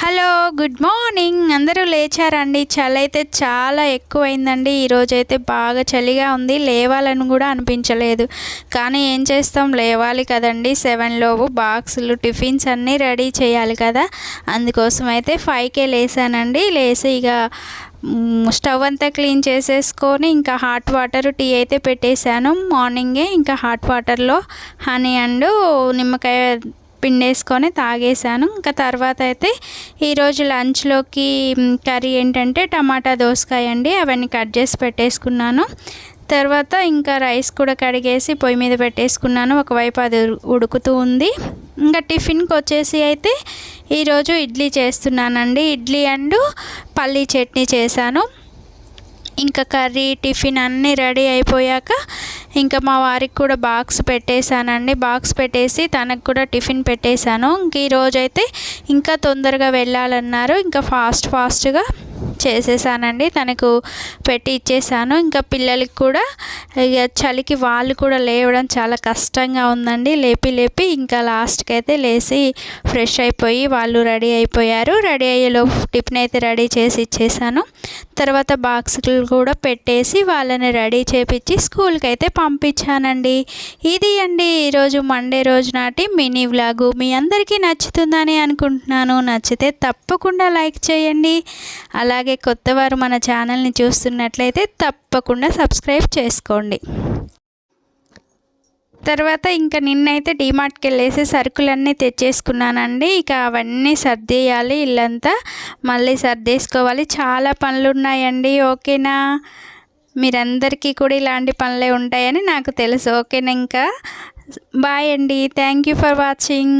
Hello, good morning. అందరూ లేచారండి? చలి అయితే చాలా ఎక్కువైందండి. ఈరోజైతే బాగా చలిగా ఉంది. లేవాలని కూడా అనిపించలేదు. కానీ ఏం చేస్తాం, లేవాలి కదండి. 7 బాక్సులు టిఫిన్స్ అన్నీ రెడీ చేయాలి కదా. అందుకోసం అయితే 5కే లేసానండి. లేసి ఇక స్టవ్ అంతా క్లీన్ చేసేసుకొని ఇంకా హాట్ వాటర్ టీ అయితే పెట్టేశాను మార్నింగే. ఇంకా హాట్ వాటర్లో హనీ అండ్ నిమ్మకాయ పిండేసుకొని తాగేసాను. ఇంకా తర్వాత అయితే ఈరోజు లంచ్లోకి కర్రీ ఏంటంటే టమాటా దోసకాయ అండి. అవన్నీ కట్ చేసి పెట్టేసుకున్నాను. తర్వాత ఇంకా రైస్ కూడా కడిగేసి పొయ్యి మీద పెట్టేసుకున్నాను. ఒకవైపు అది ఉడుకుతూ ఉంది. ఇంకా టిఫిన్కి వచ్చేసి అయితే ఈరోజు ఇడ్లీ చేస్తున్నానండి. ఇడ్లీ అండ్ పల్లీ చట్నీ చేశాను. ఇంకా కర్రీ టిఫిన్ అన్నీ రెడీ అయిపోయాక ఇంకా మా వారికి కూడా బాక్స్ పెట్టేశానండి. బాక్స్ పెట్టేసి తనకు కూడా టిఫిన్ పెట్టేశాను. ఇంక ఈరోజైతే ఇంకా తొందరగా వెళ్ళాలన్నారు. ఇంకా ఫాస్ట్గా చేసేసానండి. తనకు పెట్టి ఇచ్చేసాను. ఇంకా పిల్లలకి కూడా ఇక చలికి వాళ్ళు కూడా లేవడం చాలా కష్టంగా ఉందండి. లేపి ఇంకా లాస్ట్కి అయితే లేచి ఫ్రెష్ అయిపోయి వాళ్ళు రెడీ అయిపోయారు. రెడీ అయ్యేలోపు టిఫిన్ అయితే రెడీ చేసి ఇచ్చేసాను. తర్వాత బాక్స్లు కూడా పెట్టేసి వాళ్ళని రెడీ చేపించి స్కూల్కి అయితే పంపించానండి. ఇది అండి ఈరోజు మండే రోజు నాటి మినీ వ్లాగు. మీ అందరికీ నచ్చుతుందని అనుకుంటున్నాను. నచ్చితే తప్పకుండా లైక్ చేయండి. అలాగే కొత్తవారు మన ఛానల్ని చూస్తున్నట్లయితే తప్పకుండా సబ్స్క్రైబ్ చేసుకోండి. తర్వాత ఇంకా నిన్నైతే డీమార్ట్కి వెళ్ళేసి సరుకులన్నీ తెచ్చేసుకున్నానండి. ఇక అవన్నీ సర్దేయాలి. ఇల్లంతా మళ్ళీ సర్దేసుకోవాలి. చాలా పనులు ఉన్నాయండి. ఓకేనా? మీరందరికీ కూడా ఇలాంటి పనులే ఉంటాయని నాకు తెలుసు. ఓకేనా? ఇంకా బాయ్ అండి. Thank you for watching.